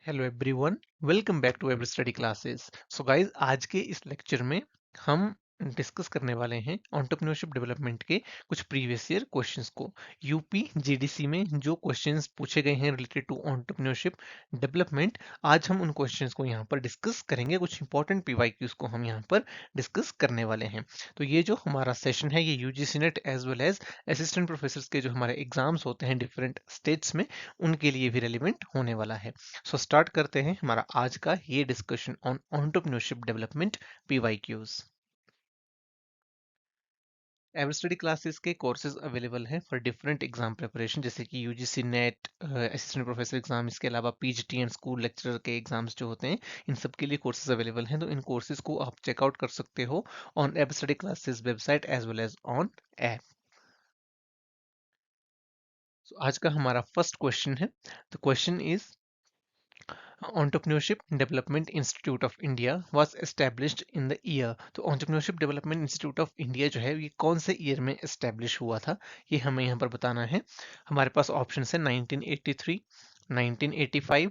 Hello everyone, welcome back to ever study classes. So guys, आज के इस lecture में हम डिस्कस करने वाले हैं एंटरप्रेन्योरशिप डेवलपमेंट के कुछ प्रीवियस ईयर क्वेश्चंस को। यूपी जीडीसी में जो क्वेश्चंस पूछे गए हैं रिलेटेड टू एंटरप्रेन्योरशिप डेवलपमेंट, आज हम उन क्वेश्चंस को यहाँ पर डिस्कस करेंगे। कुछ इंपॉर्टेंट पीवाईक्यूज को हम यहाँ पर डिस्कस करने वाले हैं। तो ये जो हमारा सेशन है, ये UGC NET as well as assistant professor के जो हमारे एग्जाम्स होते हैं डिफरेंट स्टेट्स में, उनके लिए भी रेलिवेंट होने वाला है। सो स्टार्ट करते हैं हमारा आज का ये discussion on entrepreneurship development PYQs. Ever study classes के कोर्सेज अवेलेबल हैं फॉर डिफरेंट एग्जाम प्रिपरेशन, जैसे कि UGC net, assistant professor exam, इसके अलावा पीजीटी एंड स्कूल लेक्चरर के एग्जाम्स जो होते हैं, इन सब के लिए कोर्सेज अवेलेबल हैं। तो इन कोर्सेज को आप चेकआउट कर सकते हो on ever study classes website as well as on app. आज का हमारा फर्स्ट क्वेश्चन है। The question is Entrepreneurship Development Institute of India was established in the year। तो Entrepreneurship Development Institute of India जो है, ये कौन से ईयर में एस्टेब्लिश हुआ था, ये हमें यहाँ पर बताना है। हमारे पास ऑप्शन है 1983, 1985,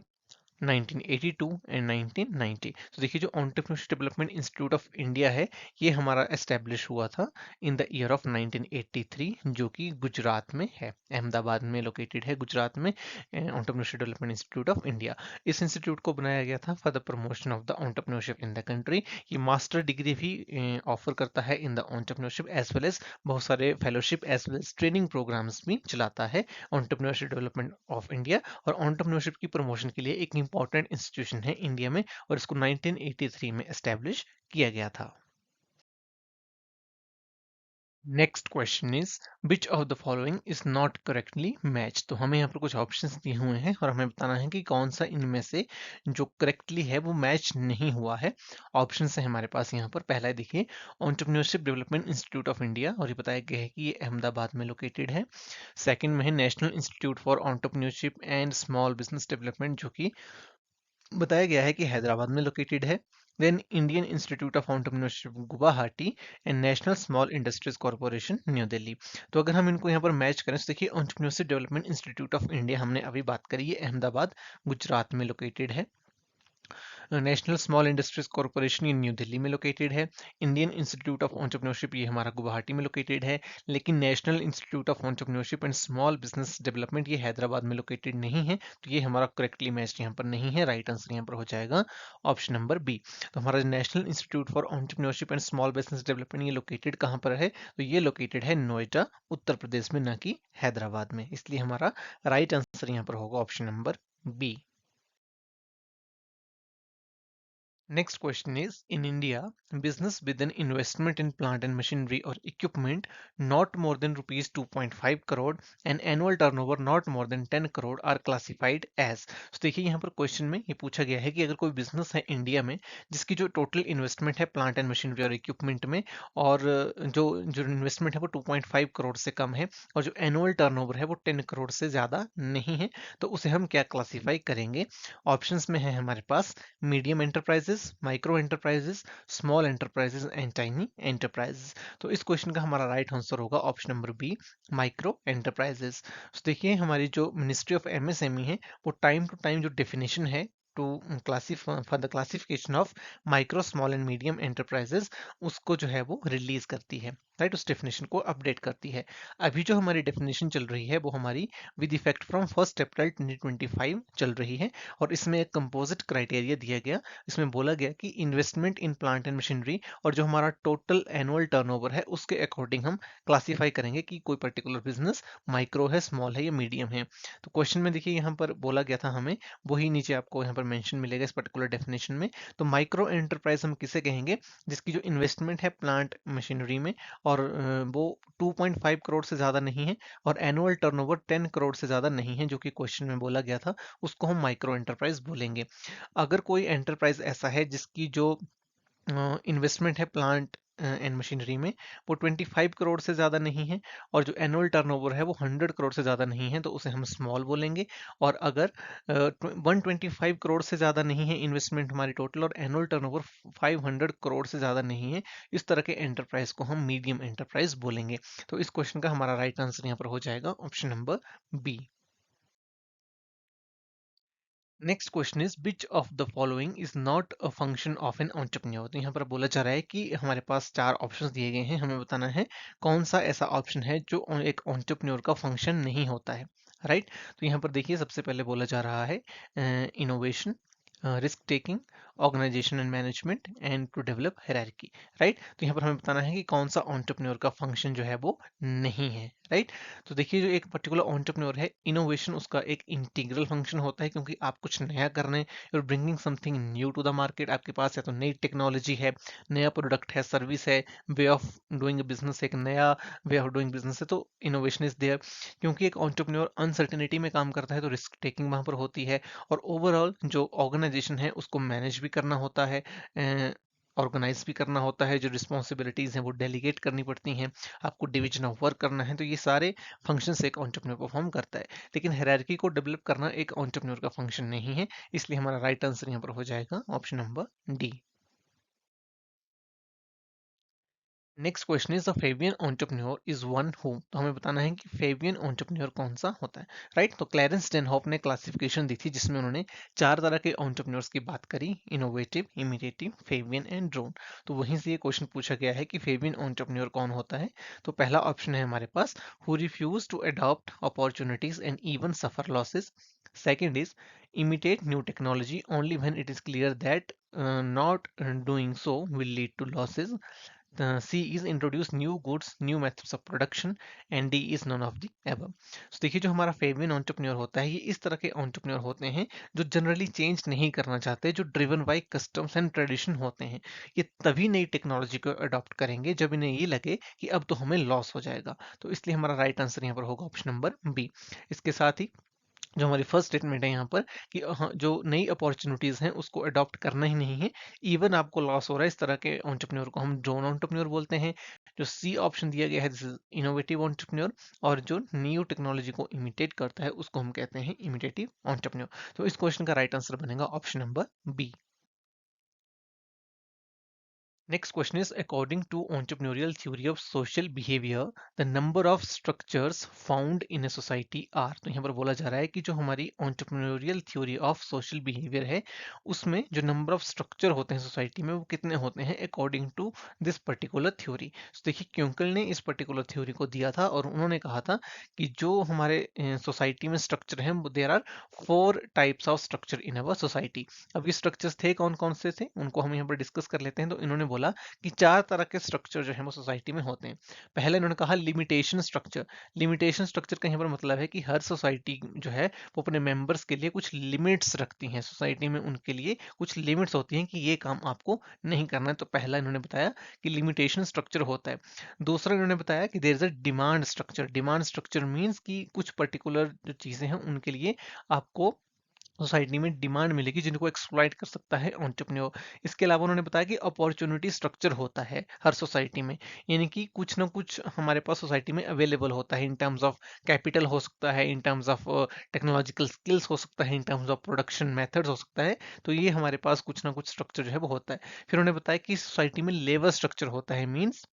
1982 एंड 1990। तो देखिए, जो entrepreneurship development institute of India है, ये हमारा एस्टेब्लिश हुआ था इन द ईयर ऑफ 1983, जो कि गुजरात में है, अहमदाबाद में लोकेटेड है गुजरात में entrepreneurship development institute of India. इस इंस्टीट्यूट को बनाया गया था for the promotion of the entrepreneurship in the country. ये मास्टर डिग्री भी ऑफर करता है in the entrepreneurship, as well as बहुत सारे fellowship as well as training programs भी चलाता है एंटरप्रेन्योरशिप डेवलपमेंट ऑफ इंडिया। और एंटरप्रेन्योरशिप की प्रमोशन के लिए एक इंपॉर्टेंट इंस्टीट्यूशन है इंडिया में, और इसको 1983 में एस्टेब्लिश किया गया था। Next question is which of the following is not correctly match. तो हमें यहाँ पर कुछ ऑप्शंस दिए हुए हैं और हमें बताना है कि कौन सा इनमें से जो करेक्टली है वो मैच नहीं हुआ है। ऑप्शंस है हमारे पास यहाँ पर। पहला है, देखिए, entrepreneurship development institute of India, और ये बताया गया है कि ये अहमदाबाद में लोकेटेड है। सेकंड में है national institute for entrepreneurship and small business development, जो कि बताया गया है कि हैदराबाद में लोकेटेड है। Then Indian institute of entrepreneurship Guwahati and national small industries corporation new Delhi. तो अगर हम इनको यहाँ पर मैच करें, तो देखिए, entrepreneurship development institute of India हमने अभी बात करी है, अहमदाबाद गुजरात में लोकेटेड है। नेशनल स्मॉल इंडस्ट्रीज कॉर्पोरेशन ये न्यू दिल्ली में लोकेटेड है। इंडियन इंस्टीट्यूट ऑफ एंटरप्रेन्योरशिप ये हमारा गुवाहाटी में लोकेटेड है। लेकिन national institute of entrepreneurship and small business development ये हैदराबाद में लोकेटेड नहीं है। तो ये हमारा करेक्टली मैच यहाँ पर नहीं है। राइट आंसर यहाँ पर हो जाएगा ऑप्शन नंबर बी। तो हमारा national institute for entrepreneurship and small business development ये लोकेटेड कहाँ पर है? तो ये लोकेटेड है नोएडा, उत्तर प्रदेश में, ना कि हैदराबाद में। इसलिए हमारा राइट आंसर यहाँ पर होगा option number B. Next question is, in India, business with an investment in plant and machinery or equipment not more than rupees 2.5 crore and annual turnover not more than 10 crore are classified as। तो देखिए, यहाँ पर question में ये पूछा गया है कि अगर कोई बिजनेस है इंडिया में जिसकी जो टोटल इन्वेस्टमेंट है प्लांट एंड मशीनरी और इक्विपमेंट में, और जो जो इन्वेस्टमेंट है वो 2.5 करोड़ से कम है, और जो एनुअल टर्नओवर है वो 10 करोड़ से ज़्यादा नहीं है, तो उसे हम क्या क्लासीफाई करेंगे? ऑप्शंस में है हमारे पास medium enterprises, micro enterprises, small enterprises and tiny enterprises. तो इस क्वेश्चन का हमारा राइट आंसर होगा option number B, micro enterprises. तो देखिए, हमारी जो मिनिस्ट्री ऑफ एमएसएमई है, वो टाइम टू टाइम जो डेफिनेशन है to classify for the classification of micro small and medium enterprises, उसको जो है वो रिलीज करती है, राइट, उस डेफिनेशन को अपडेट करती है। अभी जो हमारी डेफिनेशन चल रही है वो हमारी विद इफेक्ट फ्रॉम 1 अप्रैल 2025 चल रही है, और इसमें एक कंपोजिट क्राइटेरिया दिया गया। इसमें बोला गया कि investment in plant and machinery और जो हमारा टोटल एनुअल टर्नओवर है उसके अकॉर्डिंग हम क्लासीफाई करेंगे कि कोई पर्टिकुलर बिजनेस माइक्रो है, स्मॉल है या मीडियम है। तो क्वेश्चन में देखिए, यहाँ पर बोला गया था हमें, वही नीचे आपको यहाँ पर मेंशन मिलेगा इस पर्टिकुलर डेफिनेशन में। तो माइक्रो एंटरप्राइज हम किसे कहेंगे? जिसकी जो इन्वेस्टमेंट है प्लांट मशीनरी में, और वो 2.5 करोड़ से ज़्यादा नहीं है, और एनुअल टर्नओवर 10 करोड़ से ज़्यादा नहीं है, जो कि क्वेश्चन में बोला गया था, उसको हम माइक्रो एंटरप्राइज बोलेंगे। अगर कोई एंटरप्राइज ऐसा है जिसकी जो इन्वेस्टमेंट है प्लांट एंड मशीनरी में वो 25 करोड़ से ज़्यादा नहीं है, और जो एनुअल टर्नओवर है वो 100 करोड़ से ज़्यादा नहीं है, तो उसे हम स्मॉल बोलेंगे। और अगर 125 करोड़ से ज़्यादा नहीं है इन्वेस्टमेंट हमारी टोटल, और एनुअल टर्नओवर 500 करोड़ से ज़्यादा नहीं है, इस तरह के एंटरप्राइज को हम मीडियम एंटरप्राइज बोलेंगे। तो इस क्वेश्चन का हमारा राइट आंसर यहाँ पर हो जाएगा option number B. Next question is which of the following is not a function of an entrepreneur. तो यहाँ पर बोला जा रहा है कि हमारे पास चार ऑप्शंस दिए गए हैं, हमें बताना है कौन सा ऐसा ऑप्शन है जो एक एंटरप्रेन्योर का फंक्शन नहीं होता है। राइट, तो यहाँ पर देखिए सबसे पहले बोला जा रहा है innovation, risk taking, organisation and management and to develop hierarchy. Right, तो यहाँ पर हमें बताना है कि कौन सा एंटरप्रेन्योर का फंक्शन जो है वो नहीं है। राइट, तो देखिए जो एक पर्टिकुलर एंटरप्रेन्योर है, इनोवेशन उसका एक इंटीग्रल फंक्शन होता है, क्योंकि आप कुछ नया कर रहे हैं, you are bringing something new to the market. आपके पास या तो नई टेक्नोलॉजी है, नया प्रोडक्ट है, सर्विस है, वे ऑफ डूइंग बिजनेस, एक नया वे ऑफ डूइंग बिजनेस है, तो इनोवेशन इज देयर। क्योंकि एक एंटरप्रेन्योर अनसर्टेनिटी में काम करता है तो रिस्क टेकिंग वहां पर होती है। और ओवरऑल जो ऑर्गेनाइजेशन है उसको मैनेज भी करना होता है, ऑर्गेनाइज भी करना होता है, जो रिस्पॉन्सिबिलिटीज हैं वो डेलीगेट करनी पड़ती हैं, आपको डिवीजन ऑफ वर्क करना है, तो ये सारे फंक्शंस एक एंटरप्रेन्योर परफॉर्म करता है। लेकिन हायरार्की को डेवलप करना एक एंटरप्रेन्योर का फंक्शन नहीं है, इसलिए हमारा राइट आंसर यहाँ पर हो जाएगा option number D. Next question is the Fabian entrepreneur is one who. तो हमें बताना है कि फेबियन एंटरप्रेन्योर कौन सा होता है। राइट, तो क्लैरेंस डेनहॉफ ने क्लासिफिकेशन दी थी जिसमें उन्होंने चार तरह के एंटरप्रेन्योर्स की बात करी, innovative, imitative, Fabian and drone. तो वहीं से ये क्वेश्चन पूछा गया है कि फेबियन एंटरप्रेन्योर कौन होता है। तो पहला ऑप्शन है हमारे पास, who refuse to adopt opportunities and even suffer losses. Second is imitate new technology only when it is clear that not doing so will lead to losses. C is introduce new goods, new methods of production, and D is none of the above. So देखिए जो हमारा Fabian entrepreneur होता है, ये इस तरह के entrepreneur होते हैं जो जनरली चेंज नहीं करना चाहते, जो driven by customs and tradition होते हैं। ये तभी नई टेक्नोलॉजी को अडॉप्ट करेंगे जब इन्हें ये लगे कि अब तो हमें लॉस हो जाएगा। तो इसलिए हमारा राइट आंसर यहाँ पर होगा ऑप्शन नंबर बी। इसके साथ ही जो हमारी फर्स्ट स्टेटमेंट है यहाँ पर कि हाँ, जो नई अपॉर्चुनिटीज हैं उसको अडॉप्ट करना ही नहीं है, इवन आपको लॉस हो रहा है, इस तरह के एंटरप्रेन्योर को हम ड्रोन एंटरप्रेन्योर बोलते हैं। जो सी ऑप्शन दिया गया है दिस इज इनोवेटिव एंटरप्रेन्योर, और जो न्यू टेक्नोलॉजी को इमिटेट करता है उसको हम कहते हैं इमिटेटिव एंटरप्रेन्योर। तो इस क्वेश्चन का राइट आंसर बनेगा option number B. Next question is, according to entrepreneurial theory of social behavior, the number of structures found in a society are। तो यहाँ पर बोला जा रहा है कि जो हमारी entrepreneurial theory of social behavior है उसमें जो number of structure होते हैं सोसाइटी में वो कितने होते हैं according to this particular theory। तो देखिए क्यूंकल ने इस particular theory को दिया था और उन्होंने कहा था कि जो हमारे सोसाइटी में स्ट्रक्चर हैं there are 4 types of structure in our society. अब ये स्ट्रक्चर्स थे कौन कौन से थे उनको हम यहाँ पर डिस्कस कर लेते हैं। तो इन्होंने बोला कि चार तरह के स्ट्रक्चर जो है वो सोसाइटी में होते हैं। पहले इन्होंने कहा लिमिटेशन स्ट्रक्चर। लिमिटेशन स्ट्रक्चर का यहाँ पर मतलब है कि हर सोसाइटी जो है वो अपने मेंबर्स के लिए कुछ लिमिट्स रखती हैं, सोसाइटी में उनके लिए कुछ लिमिट्स होती हैं कि ये काम आपको नहीं करना है। तो पहला इन्होंने बताया कि लिमिटेशन स्ट्रक्चर होता है। दूसरा इन्होंने बताया कि there is a demand structure. Demand structure means कि कुछ पर्टिकुलर जो चीजें हैं उनके लिए आपको सोसाइटी में डिमांड मिलेगी जिनको एक्सप्लॉइट कर सकता है एंटरप्रेन्योर। इसके अलावा उन्होंने बताया कि अपॉर्चुनिटी स्ट्रक्चर होता है हर सोसाइटी में, यानी कि कुछ ना कुछ हमारे पास सोसाइटी में अवेलेबल होता है इन टर्म्स ऑफ कैपिटल हो सकता है, in terms of technological skills हो सकता है, in terms of production methods हो सकता है। तो ये हमारे पास कुछ ना कुछ स्ट्रक्चर जो है वो होता है। फिर उन्होंने बताया कि सोसाइटी में लेबर स्ट्रक्चर होता है, मीन्स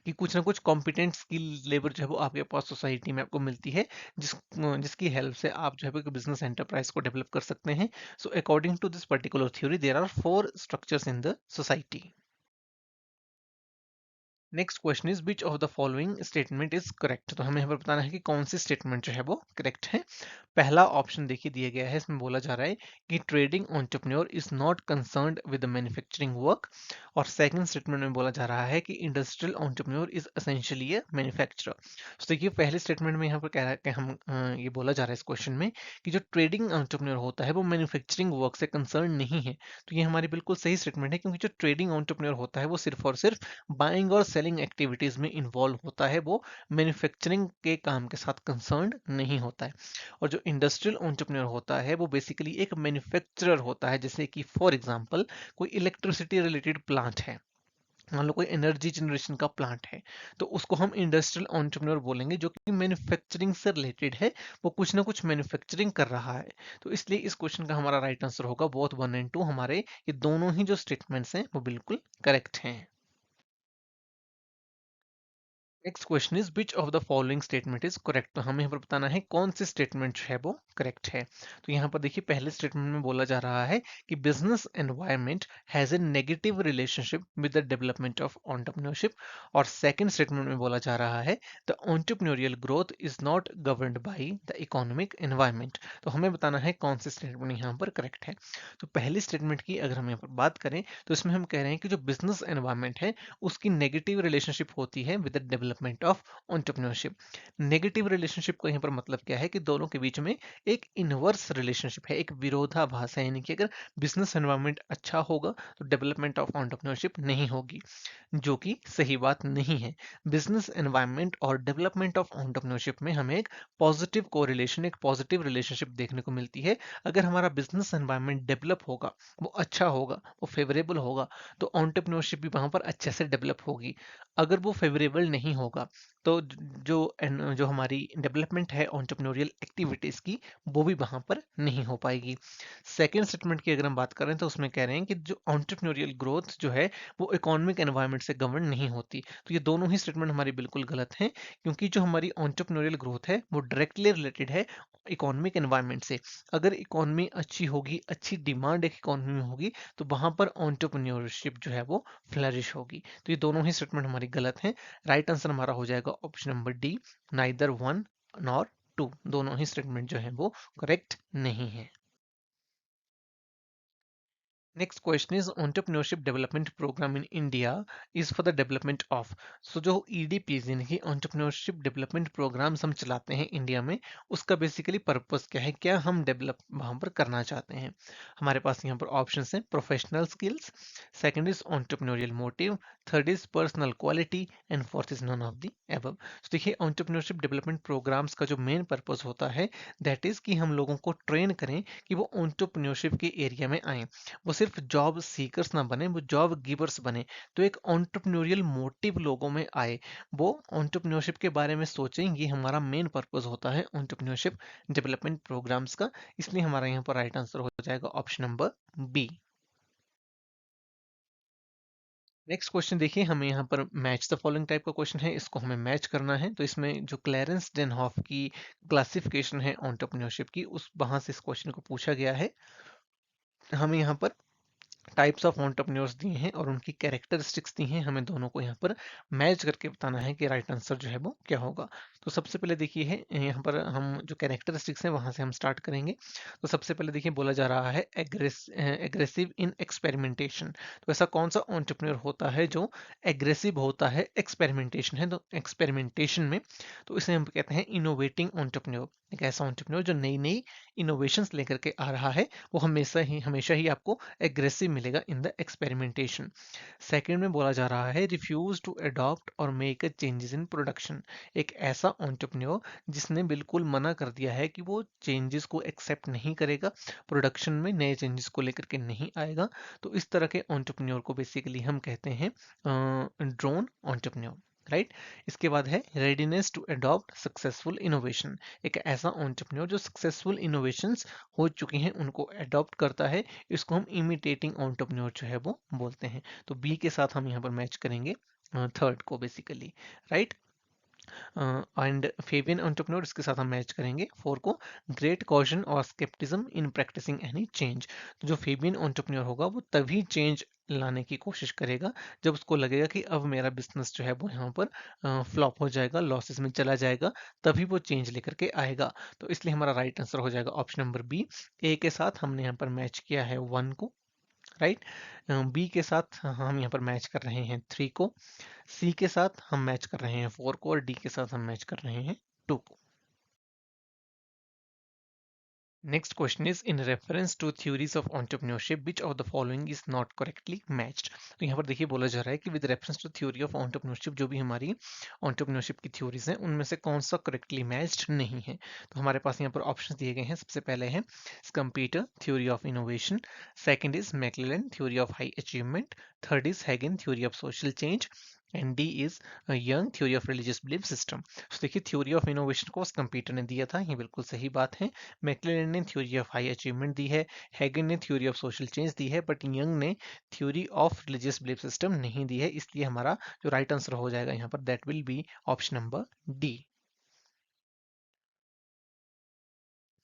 कि कुछ ना कुछ कॉम्पिटेंट स्किल लेबर जो है वो आपके पास सोसाइटी में आपको मिलती है, जिसकी हेल्प से आप जो है बिजनेस एंटरप्राइज को डेवलप कर सकते हैं। So according to this particular theory there are 4 structures in the society. Next question is which of the following statement is correct. तो हमें यहाँ पर बताना है कि कौन सी स्टेटमेंट जो है वो करेक्ट है। पहला ऑप्शन देखिए दिया गया है, इसमें बोला जा रहा है कि trading entrepreneur is not concerned with the manufacturing work. और सेकंड स्टेटमेंट में बोला जा रहा है कि industrial entrepreneur is essentially A manufacturer. तो देखिए पहले स्टेटमेंट में यहाँ पर कह रहा है कि हम ये बोला जा रहा है इस क्वेश्चन में कि जो ट्रेडिंग एंटरप्रेन्योर होता है वो मैन्युफैक्चरिंग वर्क से कंसर्न नहीं है। तो ये हमारी बिल्कुल सही स्टेटमेंट है, क्योंकि जो ट्रेडिंग एंटरप्रेन्योर होता है वो सिर्फ और सिर्फ बाइंग और सेलिंग एक्टिविटीज में इन्वॉल्व होता है, वो मैन्युफैक्चरिंग के काम के साथ कंसर्न्ड नहीं होता है। और जो इंडस्ट्रियल एंटरप्रेन्योर होता है वो बेसिकली एक मैन्युफैक्चरर होता है, जैसे कि फॉर एग्जांपल कोई इलेक्ट्रिसिटी रिलेटेड प्लांट है, मान लो कोई एनर्जी जनरेशन का प्लांट है, तो उसको हम इंडस्ट्रियल एंटरप्रेन्योर बोलेंगे जो कि मैन्युफैक्चरिंग से रिलेटेड है, वो कुछ ना कुछ मैन्युफैक्चरिंग कर रहा है। तो इसलिए इस क्वेश्चन का हमारा राइट आंसर होगा बोथ 1 एंड 2, हमारे ये दोनों ही जो स्टेटमेंट्स हैं वो बिल्कुल करेक्ट हैं। Next question is which of the following statement is correct. तो हमें यहाँ पर बताना है कौन सी स्टेटमेंट जो है वो करेक्ट है। तो यहाँ पर देखिए पहले स्टेटमेंट में बोला जा रहा है कि business environment has a negative relationship with the development of entrepreneurship. और सेकंड स्टेटमेंट में बोला जा रहा है the entrepreneurial growth is not governed by the economic environment. तो हमें बताना है कौन सी स्टेटमेंट यहाँ पर करेक्ट है। तो पहली स्टेटमेंट की अगर हम यहाँ पर बात करें तो इसमें हम कह रहे हैं कि जो बिजनेस एनवायरनमेंट है उसकी नेगेटिव रिलेशनशिप होती है with the development of entrepreneurship. Negative relationship का यहाँ पर मतलब क्या है कि दोनों के बीच में एक इनवर्स रिलेशनशिप है, एक विरोधाभास है, यानी कि अगर बिजनेस एनवायरनमेंट अच्छा होगा तो डेवलपमेंट ऑफ एंटरप्रेन्योरशिप नहीं होगी, जो कि सही बात नहीं है। बिजनेस एनवायरनमेंट और डेवलपमेंट ऑफ एंटरप्रेन्योरशिप में हमें एक पॉजिटिव कोरिलेशन, एक पॉजिटिव रिलेशनशिप देखने को मिलती है। अगर हमारा बिजनेस एनवायरनमेंट डेवलप होगा, वो अच्छा होगा, वो फेवरेबल होगा, तो एंटरप्रेन्योरशिप भी वहां पर अच्छे से डेवलप होगी। अगर वो फेवरेबल नहीं होगा तो जो हमारी डेवलपमेंट है एंटरप्रेन्योरियल एक्टिविटीज की, वो भी वहां पर नहीं हो पाएगी। सेकेंड स्टेटमेंट की अगर हम बात करें तो उसमें कह रहे हैं कि जो एंटरप्रेन्योरियल ग्रोथ जो है वो इकोनॉमिक एनवायरनमेंट से गवर्न नहीं होती। तो ये दोनों ही स्टेटमेंट हमारी बिल्कुल गलत हैं, क्योंकि जो हमारी एंटरप्रेन्योरियल ग्रोथ है वो डायरेक्टली रिलेटेड है इकोनॉमिक एनवायरनमेंट से। अगर इकोनॉमी अच्छी होगी, अच्छी डिमांड एक इकोनॉमी में होगी, तो वहां पर एंटरप्रेन्योरशिप जो है वो फ्लरिश होगी। तो ये दोनों ही स्टेटमेंट हमारी गलत हैं। राइट आंसर हमारा हो जाएगा option number D, neither one nor two. दोनों ही स्टेटमेंट जो है वो करेक्ट नहीं है। Next question is entrepreneurship development program in India is for the development of. So जो ईडीपीज यानी कि एंटरप्रेन्योरशिप डेवलपमेंट प्रोग्राम्स हम चलाते हैं इंडिया में, उसका बेसिकली पर्पस क्या है, क्या हम डेवलप वहां पर करना चाहते हैं। हमारे पास यहाँ पर ऑप्शन हैं professional skills, second is entrepreneurial motive, third is personal quality, and fourth is none of the above. तो देखिए एंटरप्रेन्योरशिप डेवलपमेंट प्रोग्राम्स का जो मेन पर्पस होता है दैट इज कि हम लोगों को ट्रेन करें कि वो एंटरप्रेन्योरशिप के एरिया में आए, वो सिर्फ जॉब सीकर्स ना बने, वो जॉब गिवर्स बने। तो एक एंटरप्रेन्योरियल मोटिव लोगों में आए, वो एंटरप्रेन्योरशिप के बारे में सोचें, ये हमारा मेन पर्पस होता है एंटरप्रेन्योरशिप डेवलपमेंट प्रोग्राम्स का। इसलिए हमारा यहाँ पर राइट आंसर हो जाएगा option number B. Next question देखिए, हमें यहाँ पर मैच द फॉलोइंग टाइप का क्वेश्चन है, इसको हमें मैच करना है। तो इसमें जो क्लैरेंस डेनहॉफ की क्लासिफिकेशन है एंटरप्रेन्योरशिप की, उस वहां से इस क्वेश्चन को पूछा गया है। हमें यहाँ पर टाइप्स ऑफ एंटरप्रेन्योर्स दिए हैं और उनकी कैरेक्टरिस्टिक्स दी हैं, हमें दोनों को यहाँ पर मैच करके बताना है कि राइट आंसर जो है वो क्या होगा। तो सबसे पहले देखिए है यहाँ पर हम जो कैरेक्टरिस्टिक्स हैं वहां से हम स्टार्ट करेंगे। तो सबसे पहले देखिए बोला जा रहा है एग्रेसिव इन एक्सपेरिमेंटेशन। तो ऐसा कौन सा एंटरप्रेन्योर होता है जो एग्रेसिव होता है एक्सपेरिमेंटेशन है, तो एक्सपेरिमेंटेशन में, तो इसे हम कहते हैं इनोवेटिंग एंटरप्रेन्योर। एक ऐसा एंटरप्रेन्योर जो नई नई इनोवेशंस लेकर के आ रहा है, वो हमेशा ही आपको एग्रेसिव मिलेगा इन द एक्सपेरिमेंटेशन। सेकंड में बोला जा रहा है रिफ्यूज टू अडॉप्ट और make a changes in production. एक ऐसा एंटरप्रेन्योर जिसने बिल्कुल मना कर दिया है कि वो चेंजेस को एक्सेप्ट नहीं करेगा, प्रोडक्शन में नए चेंजेस को लेकर के नहीं आएगा। तो इस तरह के एंटरप्रेन्योर को बेसिकली हम कहते हैं ड्रोन एंटरप्रेन्योर। राइट। इसके बाद है readiness to adopt successful innovation. एक ऐसा एंटरप्रेन्योर जो सक्सेसफुल इनोवेशंस हो चुकी हैं उनको अडॉप्ट करता है, इसको हम इमिटेटिंग एंटरप्रेन्योर जो है वो बोलते हैं। तो बी के साथ हम यहाँ पर मैच करेंगे थर्ड को basically. Right. And Fabian entrepreneur, इसके साथ हम मैच करेंगे फोर को, ग्रेट कॉशन और स्केप्टिज्म इन प्रैक्टिसिंग एनी चेंज। तो जो फेबियन एंटरप्रेन्योर होगा वो तभी चेंज लाने की कोशिश करेगा जब उसको लगेगा कि अब मेरा बिजनेस जो है वो यहाँ पर फ्लॉप हो जाएगा, लॉसेस में चला जाएगा, तभी वो चेंज लेकर के आएगा। तो इसलिए हमारा राइट आंसर हो जाएगा ऑप्शन नंबर बी। ए के साथ हमने यहाँ पर मैच किया है वन को। राइट। बी के साथ हम यहाँ पर मैच कर रहे हैं थ्री को, सी के साथ हम मैच कर रहे हैं फोर को, और डी के साथ हम मैच कर रहे हैं टू को। Next question is in reference to theories of entrepreneurship which of the following is not correctly matched. तो यहाँ पर देखिए बोला जा रहा है कि with reference to theory of entrepreneurship, जो भी हमारी एंटरप्रेन्योरशिप की थ्योरीज हैं उनमें से कौन सा करेक्टली मैच्ड नहीं है। तो हमारे पास यहाँ पर ऑप्शन दिए गए हैं। सबसे पहले है Schumpeter theory of innovation, second is McClelland theory of high achievement, third is Hagen theory of social change, and D is Young theory of religious belief system. तो देखिए थ्योरी ऑफ इनोवेशन को computer ने दिया था, ये बिल्कुल सही बात है। मैक्लेलन ने थ्योरी ऑफ हाई अचीवमेंट दी है, हैगन ने theory of social change the है, बट यंग ने theory of religious belief system नहीं दी है, इसलिए हमारा जो राइट आंसर हो जाएगा यहाँ पर that will be option number D.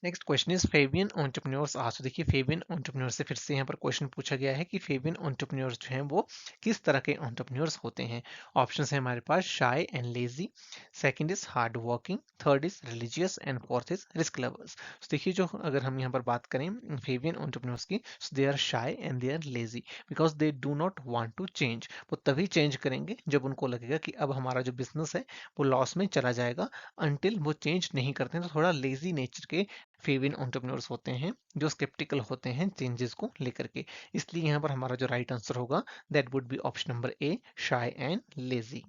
Next question is Fabian entrepreneurs are. तो देखिए फेबियन एंटरप्रेन्योर से फिर से यहाँ पर क्वेश्चन पूछा गया है कि फेबियन एंटरप्रेन्योर्स जो हैं वो किस तरह के एंटरप्रेन्योर्स होते हैं। ऑप्शंस है हमारे पास shy and lazy, second is hard working, third is religious and fourth is risk lovers. तो देखिए जो अगर हम यहाँ पर बात करें फेबियन एंटरप्रेन्योर्स की, they are shy and they are lazy because they do not want to change. वो तभी चेंज करेंगे जब उनको लगेगा कि अब हमारा जो बिजनेस है वो लॉस में चला जाएगा। अनटिल वो चेंज नहीं करते हैं तो थोड़ा लेजी नेचर के फेविन एंटरप्रेन्योर्स होते हैं, जो स्केप्टिकल होते हैं चेंजेस को लेकर के। इसलिए यहाँ पर हमारा जो राइट आंसर होगा that would be option number A, shy and lazy.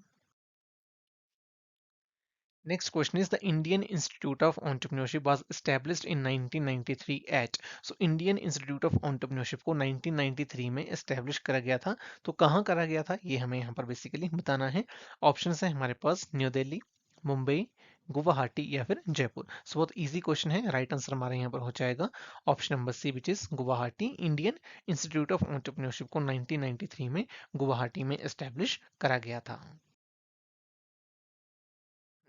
Next question is the Indian Institute of Entrepreneurship was established in 1993 at। So Indian Institute of Entrepreneurship को 1993 में establish करा गया था। तो कहाँ करा गया था ये हमें यहाँ पर बेसिकली बताना है। ऑप्शन है हमारे पास न्यू दिल्ली, मुंबई, गुवाहाटी या फिर जयपुर। सो बहुत इजी क्वेश्चन है, राइट आंसर हमारे यहाँ पर हो जाएगा option number C which is Guwahati. Indian institute of entrepreneurship को 1993 में गुवाहाटी में एस्टेब्लिश करा गया था।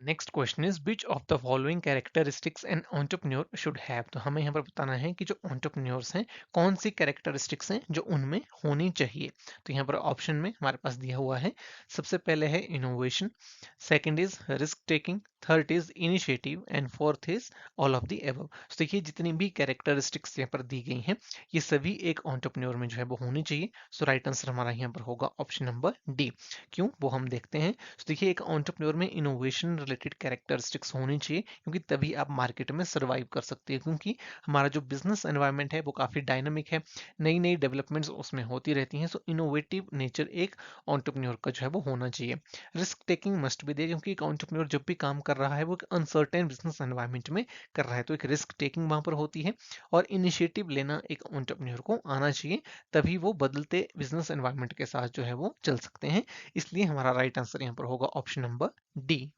Next question is which of the following characteristics an entrepreneur should have. तो हमें यहाँ पर बताना है कि जो एंटरप्रेन्योर्स हैं कौन सी कैरेक्टरिस्टिक्स हैं जो उनमें होनी चाहिए। तो यहाँ पर ऑप्शन में हमारे पास दिया हुआ है, सबसे पहले है innovation, second is risk taking, third is initiative and fourth is all of the above. तो देखिए जितनी भी कैरेक्टरिस्टिक्स यहाँ पर दी गई हैं ये सभी एक एंटरप्रेन्योर में जो है वो होनी चाहिए। सो राइट आंसर हमारा यहाँ पर होगा ऑप्शन नंबर डी। क्यों वो हम देखते हैं। तो देखिए एक एंटरप्रेन्योर में इनोवेशन रिलेटेड कैरेक्टरिस्टिक्स होनी चाहिए क्योंकि तभी आप मार्केट में सर्वाइव कर सकते हैं, क्योंकि हमारा जो बिजनेस एनवायरनमेंट है वो काफ़ी डायनामिक है, नई नई डेवलपमेंट्स उसमें होती रहती हैं। सो इनोवेटिव नेचर एक एंटरप्रेन्योर का जो है वो होना चाहिए। रिस्क टेकिंग मस्ट भी दे क्योंकि एक एंटरप्रेन्योर जब भी काम कर रहा है वो एक अनसर्टेन बिजनेस एनवायरनमेंट में कर रहा है, तो एक रिस्क टेकिंग वहां पर होती है। और इनिशिएटिव लेना एक एंटरप्रेन्योर को आना चाहिए, तभी वो बदलते बिजनेस एनवायरनमेंट के साथ जो है वो चल सकते हैं। इसलिए हमारा राइट आंसर यहाँ पर होगा option number D.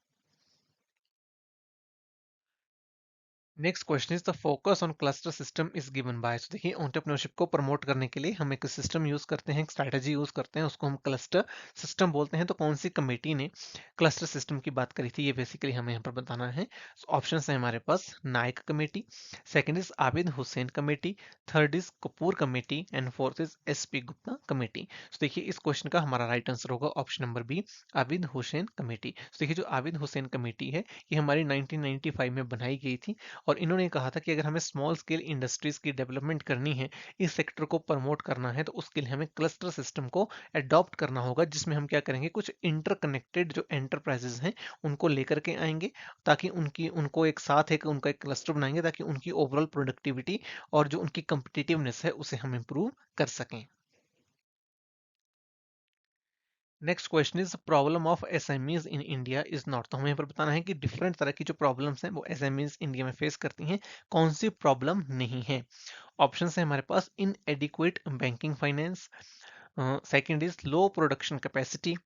Next question is the focus on cluster system is given by. तो देखिए एंटरप्रेन्योरशिप को प्रमोट करने के लिए हम एक सिस्टम यूज करते हैं, एक स्ट्रैटेजी यूज करते हैं, उसको हम क्लस्टर सिस्टम बोलते हैं। तो कौन सी कमेटी ने क्लस्टर सिस्टम की बात करी थी ये बेसिकली हमें यहाँ पर बताना है। ऑप्शन है हमारे पास Naik committee, second is Abid Hussain committee, third is Kapoor committee and fourth is S P Gupta committee. तो देखिए इस क्वेश्चन का हमारा राइट आंसर होगा option number B, Abid Hussain committee. तो देखिए जो आबिद हुसैन कमेटी है ये हमारी 1995 में बनाई गई थी और इन्होंने कहा था कि अगर हमें स्मॉल स्केल इंडस्ट्रीज की डेवलपमेंट करनी है, इस सेक्टर को प्रमोट करना है, तो उसके लिए हमें क्लस्टर सिस्टम को अडॉप्ट करना होगा, जिसमें हम क्या करेंगे कुछ इंटरकनेक्टेड जो एंटरप्राइजेस हैं उनको लेकर के आएंगे, ताकि उनको एक साथ एक उनका एक क्लस्टर बनाएंगे ताकि उनकी ओवरऑल प्रोडक्टिविटी और जो उनकी कंपिटिटिवनेस है उसे हम इंप्रूव कर सकें। Next question is problem of SMEs in India is not. तो हमें यहाँ पर बताना है कि डिफरेंट तरह की जो प्रॉब्लम्स हैं वो एसएमईज इंडिया में फेस करती हैं, कौन सी प्रॉब्लम नहीं है। ऑप्शन है हमारे पास inadequate banking finance, second is low production capacity,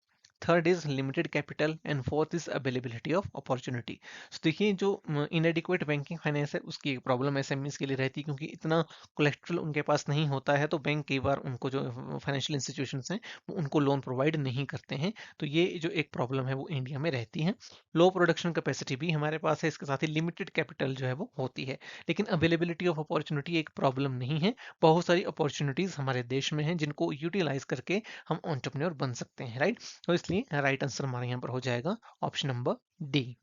third is limited capital and fourth is availability of opportunity. तो देखिए जो इनएडिक्वेट बैंकिंग फाइनेंस है उसकी एक प्रॉब्लम एसएमईज के लिए रहती है, क्योंकि इतना कोलेक्ट्रल उनके पास नहीं होता है, तो बैंक कई बार उनको जो फाइनेंशियल इंस्टीट्यूशंस हैं वो उनको लोन प्रोवाइड नहीं करते हैं। तो ये जो एक प्रॉब्लम है वो इंडिया में रहती है। लो प्रोडक्शन कैपेसिटी भी हमारे पास है, इसके साथ ही लिमिटेड कैपिटल जो है वो होती है। लेकिन अवेलेबिलिटी ऑफ अपॉर्चुनिटी एक प्रॉब्लम नहीं है, बहुत सारी अपॉर्चुनिटीज हमारे देश में हैं जिनको यूटिलाइज करके हम एंटरप्रेन्योर बन सकते हैं, राइट। तो इसलिए राइट आंसर हमारे यहाँ पर हो जाएगा option number D.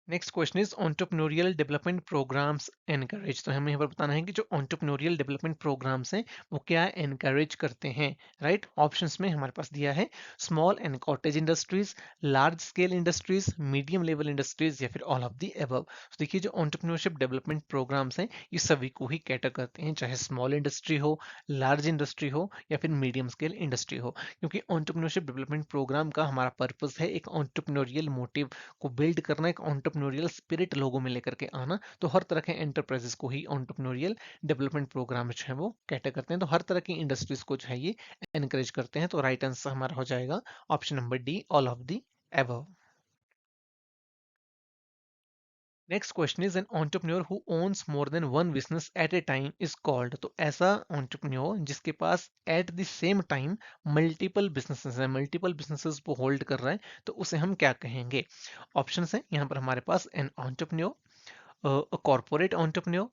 Next question is entrepreneurial development programs encourage. तो हमें यहाँ पर बताना है कि जो एंटरप्रेन्योरियल डेवलपमेंट प्रोग्राम्स हैं वो क्या एनकरेज करते हैं, राइट। ऑप्शंस में हमारे पास दिया है small and cottage industries, large scale industries, medium level industries या फिर ऑल ऑफ द एबव। तो देखिए जो एंटरप्रेन्योरशिप डेवलपमेंट प्रोग्राम्स हैं ये सभी को ही कैटर करते हैं, चाहे स्मॉल इंडस्ट्री हो, लार्ज इंडस्ट्री हो या फिर मीडियम स्केल इंडस्ट्री हो, क्योंकि एंटरप्रेन्योरशिप डेवलपमेंट प्रोग्राम का हमारा पर्पस है एक एंटरप्रेन्योरियल मोटिव को बिल्ड करना, एक एंटरप्रेन्योरियल स्पिरिट लोगों में लेकर के आना। तो हर तरह के एंटरप्राइजेस को ही एंटरप्रेन्योरियल डेवलपमेंट प्रोग्राम जो है वो कैटर करते हैं। तो हर तरह की इंडस्ट्रीज को जो है ये एनकरेज करते हैं। तो राइट आंसर हमारा हो जाएगा option number D, all of the above. Next question is an entrepreneur who owns more than one business at a time is called. तो ऐसा एंटरप्रेन्योर जिसके पास at the same time multiple businesses है, multiple businesses वो hold कर रहा है, तो उसे हम क्या कहेंगे? ऑप्शंस हैं यहाँ पर हमारे पास, an entrepreneur, a corporate entrepreneur,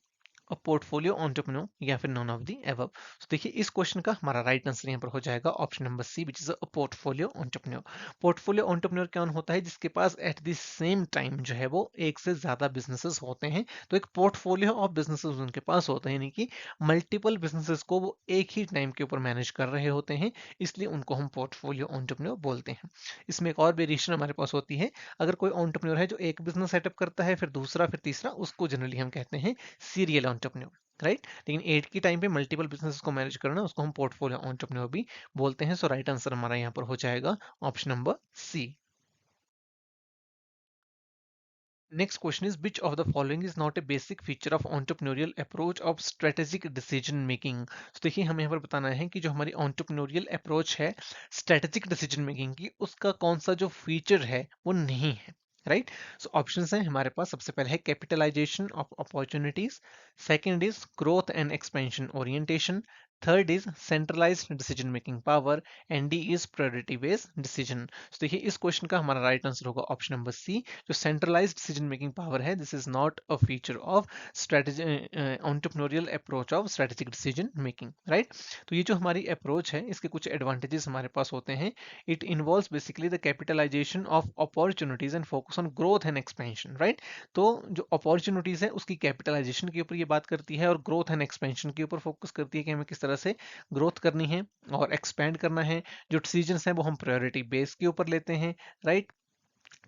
portfolio entrepreneur, या फिर नॉन ऑफ दी एबव। तो देखिए इस क्वेश्चन का हमारा राइट आंसर यहाँ पर हो जाएगा option number C, which is a portfolio entrepreneur. Portfolio entrepreneur कौन होता है? जिसके पास एट द सेम टाइम जो है वो एक से ज्यादा बिजनेसेस होते हैं। तो एक पोर्टफोलियो ऑफ बिजनेसेस उनके पास होते हैं, यानी कि मल्टीपल बिजनेसेस को वो एक ही टाइम के ऊपर मैनेज कर रहे होते हैं, इसलिए उनको हम पोर्टफोलियो एंटरप्रेन्योर बोलते हैं। इसमें एक और वेरिएशन हमारे पास होती है, अगर कोई एंटरप्रेन्योर है जो एक बिजनेस सेटअप करता है, फिर दूसरा, फिर तीसरा, उसको जनरली हम कहते हैं सीरियल एंटरप्रेन्योर, राइट। लेकिन एट की टाइम पे मल्टीपल बिजनेस को मैनेज करना, उसको हम पोर्टफोलियो एंटरप्रेन्योर भी बोलते हैं। सो राइट आंसर हमारा यहाँ पर हो जाएगा option number C. Next question is which of the following is not a basic feature of entrepreneurial approach of strategic decision making. तो देखिए हमें यहाँ पर बताना है कि जो हमारी एंटरप्रेन्योरियल अप्रोच है स्ट्रेटेजिक डिसीजन मेकिंग की, उसका कौन सा जो फीचर है वो नहीं है, राइट। सो ऑप्शंस हैं हमारे पास, सबसे पहले है capitalisation of opportunities, second is growth and expansion orientation, third is centralised decision making power, and D is priority based decision. तो देखिए इस क्वेश्चन का हमारा राइट आंसर होगा ऑप्शन नंबर सी, जो सेंट्रलाइज्ड डिसीजन मेकिंग पावर है, this is not a feature of strategy entrepreneurial approach of strategic decision making, right. तो ये जो हमारी अप्रोच है इसके कुछ एडवांटेजेस हमारे पास होते हैं। It involves basically the capitalisation of opportunities and focus on growth and expansion, right. तो जो अपॉर्चुनिटीज है उसकी कैपिटलाइजेशन के ऊपर ये बात करती है, और ग्रोथ एंड एक्सपेंशन के ऊपर फोकस करती है कि हमें किस तरह से ग्रोथ करनी है और एक्सपेंड करना है। जो डिसीजन हैं वो हम प्रायोरिटी बेस के ऊपर लेते हैं, राइट।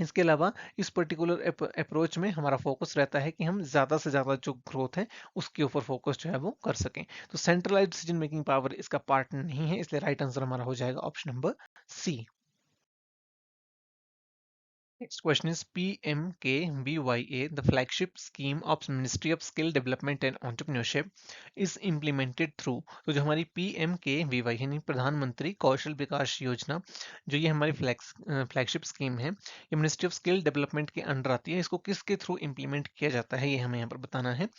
इसके अलावा इस पर्टिकुलर अप्रोच में हमारा फोकस रहता है कि हम ज्यादा से ज्यादा जो ग्रोथ है उसके ऊपर फोकस जो है वो कर सकें। तो सेंट्रलाइज्ड डिसीजन मेकिंग पावर इसका पार्ट नहीं है, इसलिए राइट आंसर हमारा हो जाएगा option number C. Next question is PMKVYA, the flagship scheme of Ministry of Skill Development and Entrepreneurship is implemented through। तो जो हमारी PMKVY यानी प्रधानमंत्री कौशल विकास योजना, जो ये हमारी फ्लैगशिप स्कीम है, ये मिनिस्ट्री ऑफ स्किल डेवलपमेंट के अंडर आती है। इसको किसके थ्रू इंप्लीमेंट किया जाता है ये हमें यहाँ पर बताना है।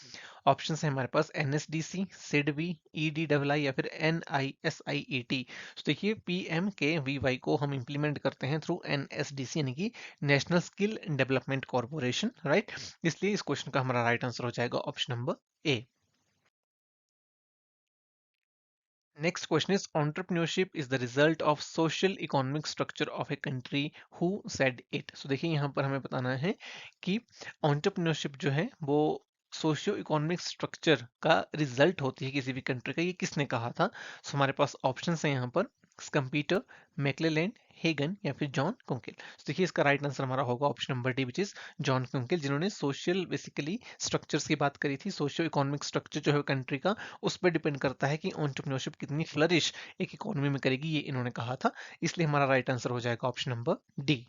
ऑप्शन है हमारे पास NSDC, सिडबी, EDII या फिर NISIET। तो देखिए PMKVY को हम इंप्लीमेंट करते हैं थ्रू NSDC यानी कि national skill development corporation, right. इसलिए इस क्वेश्चन का हमारा राइट आंसर हो जाएगा option number A. Next question is entrepreneurship is the result of social economic structure of a country, who said it। so देखिए यहाँ पर हमें बताना है कि entrepreneurship जो है वो सोशियो इकोनॉमिक स्ट्रक्चर का रिजल्ट होती है किसी भी कंट्री का, ये किसने कहा था? सो हमारे पास ऑप्शन है यहाँ पर, स्कम्पीटर, मैक्लेलैंड, हेगन या फिर जॉन कुंकिल। तो देखिए इसका राइट आंसर हमारा होगा option number D, which is John Kunkel, जिन्होंने सोशल बेसिकली स्ट्रक्चर्स की बात करी थी। सोशियो इकोनॉमिक स्ट्रक्चर जो है कंट्री का, उस पर डिपेंड करता है कि एंटरप्रेन्योरशिप कितनी फ्लरिश एक इकोनॉमी में करेगी, ये इन्होंने कहा था। इसलिए हमारा राइट आंसर हो जाएगा option number D.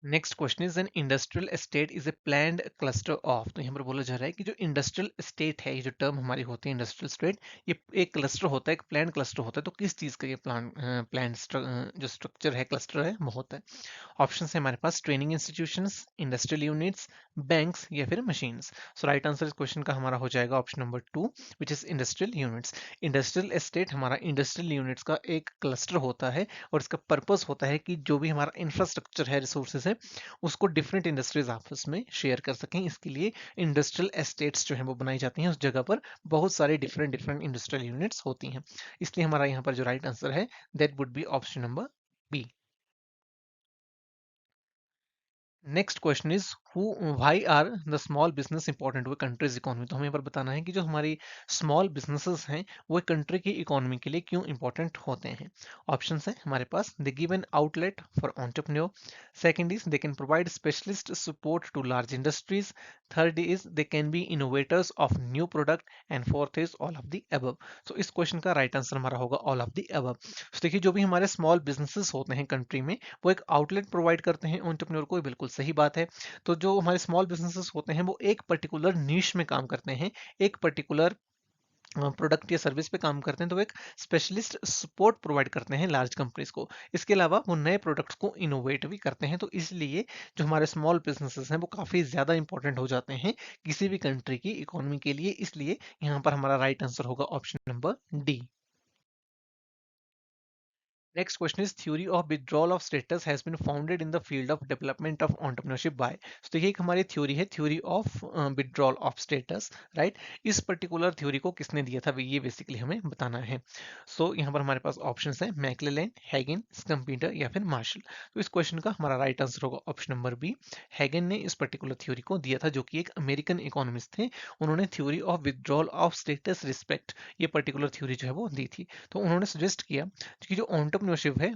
Next question is an industrial estate is a planned cluster of. तो यहाँ पर बोला जा रहा है कि जो इंडस्ट्रियल एस्टेट है, ये जो टर्म हमारी होती है इंडस्ट्रियल एस्टेट, ये एक क्लस्टर होता है, एक प्लान क्लस्टर होता है। तो किस चीज का ये प्लान जो स्ट्रक्चर है, क्लस्टर है, वो होता है। ऑप्शन है हमारे पास, training institutions, industrial units, banks या फिर मशीन्स। सो राइट आंसर इस क्वेश्चन का हमारा हो जाएगा option number two, which is industrial units. Industrial estate हमारा इंडस्ट्रियल यूनिट्स का एक क्लस्टर होता है, और इसका पर्पस होता है कि जो भी हमारा इंफ्रास्ट्रक्चर है, रिसोर्सेज है, उसको डिफरेंट इंडस्ट्रीज आपस में शेयर कर सकें। इसके लिए इंडस्ट्रियल एस्टेट्स जो है वो बनाई जाती हैं, उस जगह पर बहुत सारे डिफरेंट डिफरेंट इंडस्ट्रियल यूनिट्स होती हैं। इसलिए हमारा यहाँ पर जो राइट आंसर है that would be option number B. Next question is why are the small business important to country's economy. तो हमें यहाँ पर बताना है कि जो हमारी स्मॉल बिजनेसेस हैं वो कंट्री की इकोनॉमी के लिए क्यों इंपॉर्टेंट होते हैं। ऑप्शंस है हमारे पास, they give an outlet for entrepreneur, second is they can provide specialist support to large industries, third is they can be innovators of new product, and fourth is all of the above. तो इस question का right answer हमारा होगा all of the above. तो देखिए जो भी हमारे स्मॉल बिजनेसेस होते हैं कंट्री में वो एक आउटलेट प्रोवाइड करते हैं एंटरप्रेन्योर को, बिल्कुल सही बात है। तो जो हमारे स्मॉल बिजनेसेस होते हैं वो एक पर्टिकुलर नीश में काम करते हैं, एक पर्टिकुलर प्रोडक्ट या सर्विस पे काम करते हैं, तो वो एक स्पेशलिस्ट सपोर्ट प्रोवाइड करते हैं लार्ज कंपनीज को। इसके अलावा वो नए प्रोडक्ट्स को इनोवेट भी करते हैं, तो इसलिए जो हमारे स्मॉल बिजनेसेस हैं वो काफ़ी ज़्यादा इंपॉर्टेंट हो जाते हैं किसी भी कंट्री की इकोनॉमी के लिए। इसलिए यहाँ पर हमारा राइट आंसर होगा option number D. Next question is theory of withdrawal of status has been founded in the field of development of entrepreneurship by। तो ये एक हमारी थ्योरी है, theory of withdrawal of status, right. इस particular theory को किसने दिया था ये बेसिकली हमें बताना है। सो यहाँ पर हमारे पास ऑप्शंस हैं, मैक्लेलैंड, हैगन, स्कम्पीटर या फिर मार्शल। तो इस क्वेश्चन का हमारा राइट आंसर होगा ऑप्शन नंबर बी। हैगन ने इस पर्टिकुलर थ्योरी को दिया था, जो कि एक अमेरिकन इकोनॉमिस्ट थे। उन्होंने theory of withdrawal of status respect ये पर्टिकुलर थ्योरी जो है वो दी थी। तो उन्होंने सजेस्ट किया कि जो एंटरप्रेन्योरशिप है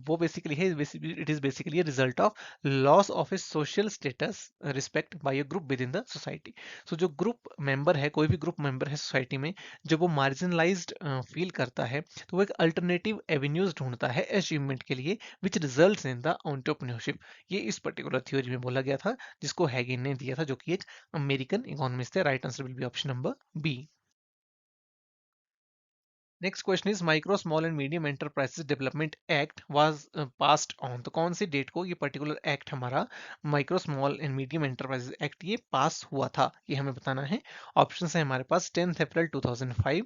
वो बेसिकली है, it is basically result of loss of a social status respect by a group within the society. So जो ग्रुप मेंबर है, कोई भी ग्रुप मेंबर है सोसाइटी में, जब वो मार्जिनलाइज्ड फील करता है तो वो एक अल्टरनेटिव एवेन्यूज ढूंढता है अचीवमेंट के लिए, which results in the entrepreneurship. ये इस पर्टिकुलर थ्योरी में बोला गया था, जिसको हैगिन ने दिया था, जो कि एक अमेरिकन इकोनॉमिस्ट थे। Right answer will be option number B. Next question is micro small and medium enterprises development act was passed on. तो कौन सी डेट को ये पर्टिकुलर एक्ट हमारा micro small and medium enterprises act ये pass हुआ था, ये हमें बताना है। ऑप्शन है हमारे पास 10 अप्रैल 2005,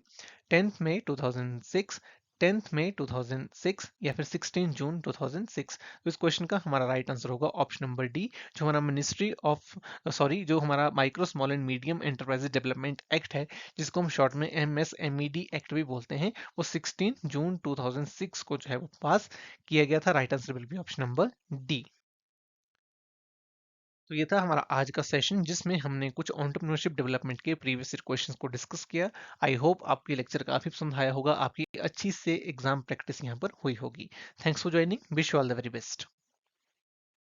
10 मई 2006, 10 मई 2006 या फिर 16 जून 2006। तो इस क्वेश्चन का हमारा राइट आंसर होगा ऑप्शन नंबर डी। जो हमारा मिनिस्ट्री ऑफ जो हमारा micro small and medium enterprises development act है, जिसको हम शॉर्ट में MSMED एक्ट भी बोलते हैं, वो 16 जून 2006 को जो है वो पास किया गया था। Right answer will be option number D. तो ये था हमारा आज का सेशन, जिसमें हमने कुछ एंटरप्रेन्योरशिप डेवलपमेंट के प्रीवियस क्वेश्चंस को डिस्कस किया। आई होप आपकी लेक्चर काफी पसंद आया होगा, आपकी अच्छी से एग्जाम प्रैक्टिस यहाँ पर हुई होगी। Thanks for joining, wish you all the very best.